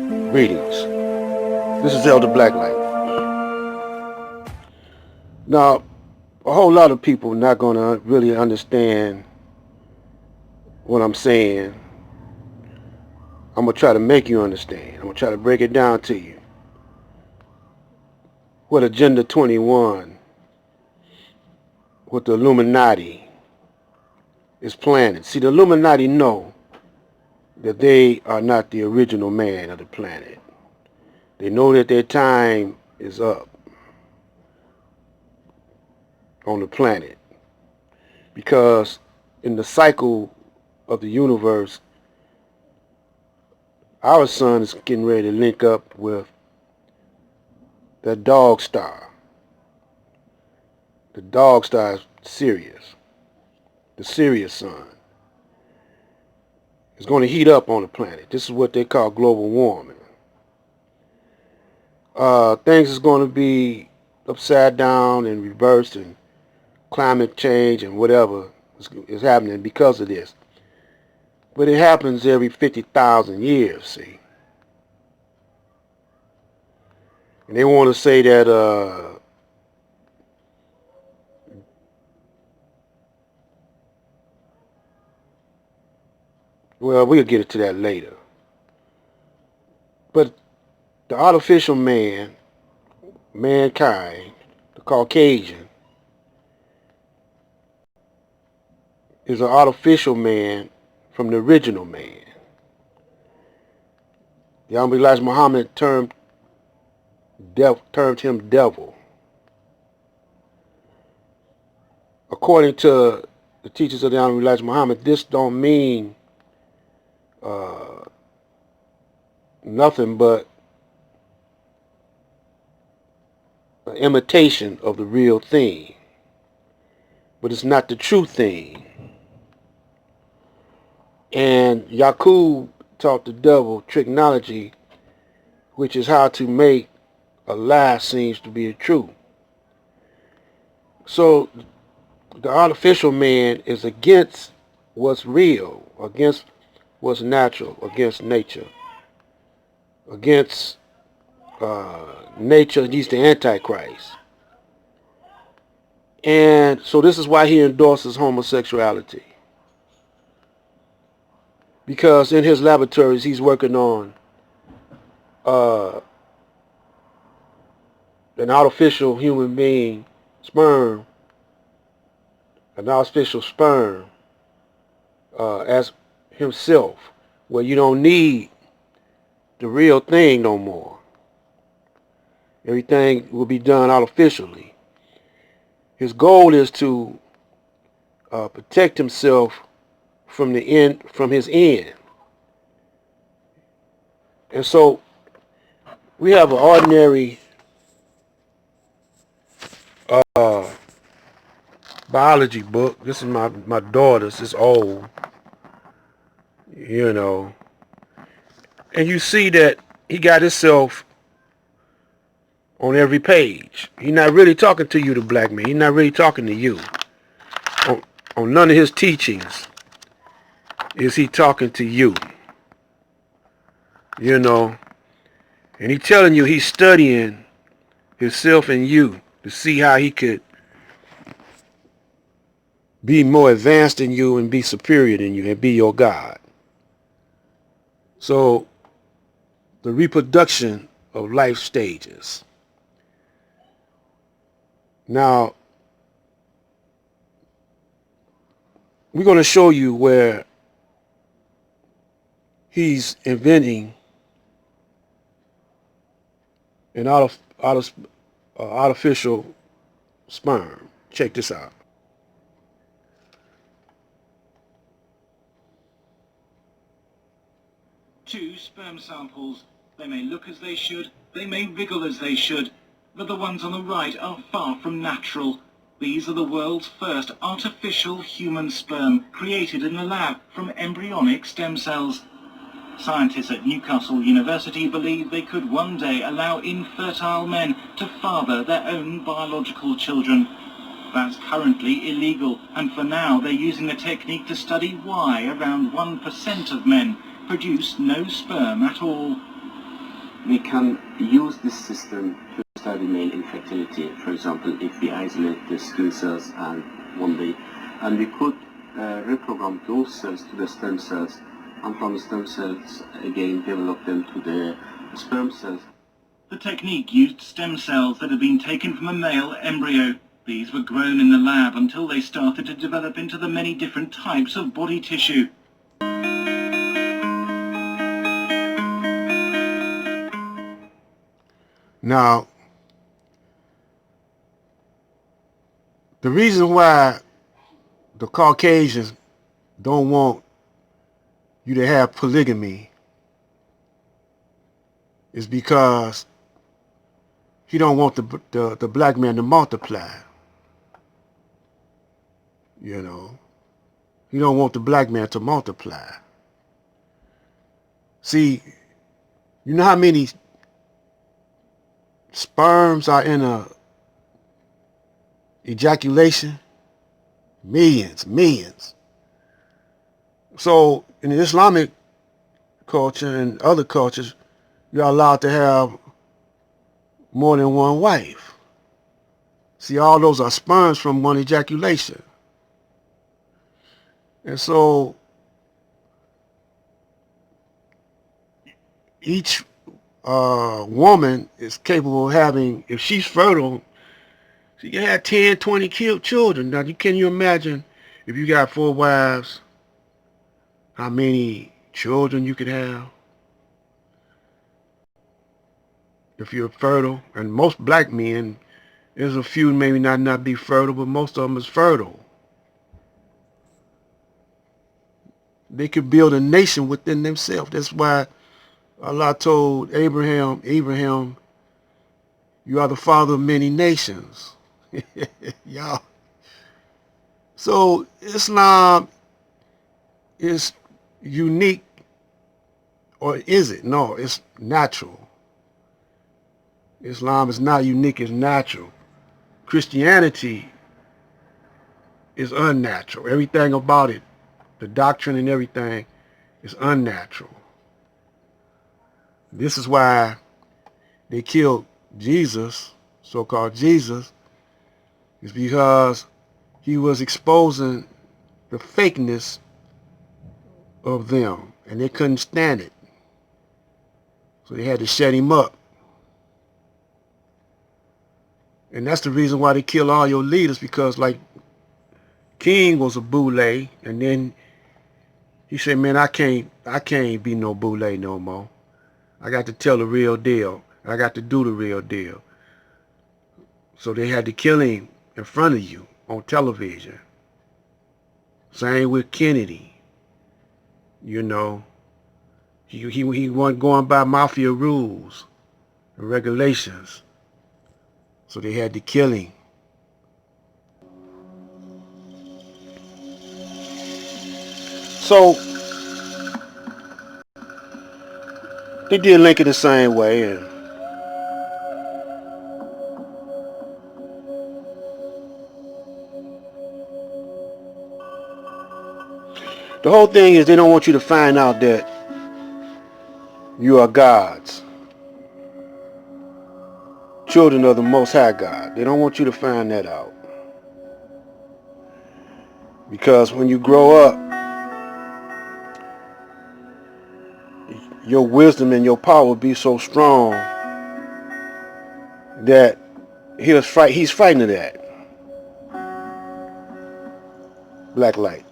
Greetings. This is Elder Blacklight. Now, a whole lot of people not going to really understand what I'm saying. I'm going to try to make you understand. I'm going to try to break it down to you. What Agenda 21, what the Illuminati is planning. See, the Illuminati know that they are not the original man of the planet. They know that their time is up on the planet, because in the cycle of the universe, our sun is getting ready to link up with that dog star. The dog star is Sirius. The Sirius sun is going to heat up on the planet. This is what they call global warming. Things is going to be upside down and reversed, and climate change and whatever is happening because of this. But it happens every 50,000 years, see. And they want to say that well, we'll get into that later. But the artificial man, mankind, the Caucasian, is an artificial man from the original man. The Honorable Elijah Muhammad termed him devil. According to the teachers of the Honorable Elijah Muhammad, this don't mean nothing but an imitation of the real thing. But it's not the true thing. And Yaqub taught the devil tricknology, which is how to make a lie seems to be a truth. So the artificial man is against what's real, against what's natural, against nature. Against nature, he's the antichrist. And so this is why he endorses homosexuality. Because in his laboratories, he's working on an artificial human being sperm, an artificial sperm as himself, where you don't need the real thing no more. Everything will be done artificially. His goal is to protect himself from his end. And so we have an ordinary biology book. This is my daughter's. It's old, you know. And you see that he got himself on every page. He's not really talking to you, the black man. He's not really talking to you. On none of his teachings is he talking to you. You know. And he's telling you he's studying himself and you to see how he could be more advanced than you and be superior than you and be your God. So the reproduction of life stages. Now, we're going to show you where he's inventing an artificial sperm. Check this out. Two sperm samples. They may look as they should, they may wriggle as they should, but the ones on the right are far from natural. These are the world's first artificial human sperm, created in a lab from embryonic stem cells. Scientists at Newcastle University believe they could one day allow infertile men to father their own biological children. That's currently illegal, and for now they're using the technique to study why around 1% of men produce no sperm at all. we can use this system to study male infertility. For example, if we isolate the skin cells and we could reprogram those cells to the stem cells, and from the stem cells again develop them to the sperm cells. The technique used stem cells that had been taken from a male embryo. These were grown in the lab until they started to develop into the many different types of body tissue. Now, the reason why the Caucasians don't want you to have polygamy is because he don't want the black man to multiply. You know, he don't want the black man to multiply. See, you know how many sperms are in a ejaculation? Millions. So in the Islamic culture and other cultures, you're allowed to have more than one wife. See, all those are sperms from one ejaculation. And so each woman is capable of having, if she's fertile, she can have 10, 20 children. Now, can you imagine if you got 4 wives, how many children you could have? If you're fertile, and most black men, there's a few maybe not be fertile, but most of them is fertile. They could build a nation within themselves. That's why Allah told Abraham, you are the father of many nations. Y'all. So Islam is unique, or is it? No, it's natural. Islam is not unique, it's natural. Christianity is unnatural. Everything about it, the doctrine and everything, is unnatural. This is why they killed Jesus, so-called Jesus, is because he was exposing the fakeness of them, and they couldn't stand it. So they had to shut him up. And that's the reason why they kill all your leaders, because like King was a boule, and then he said, man, I can't be no boule no more. I got to tell the real deal. I got to do the real deal. So they had to kill him in front of you on television. Same with Kennedy. You know, he wasn't going by mafia rules and regulations. So they had to kill him. So they did Lincoln the same way, and the whole thing is they don't want you to find out that you are God's children of the Most High God. They don't want you to find that out. Because when you grow up, your wisdom and your power will be so strong that he's frightened of that. Black light.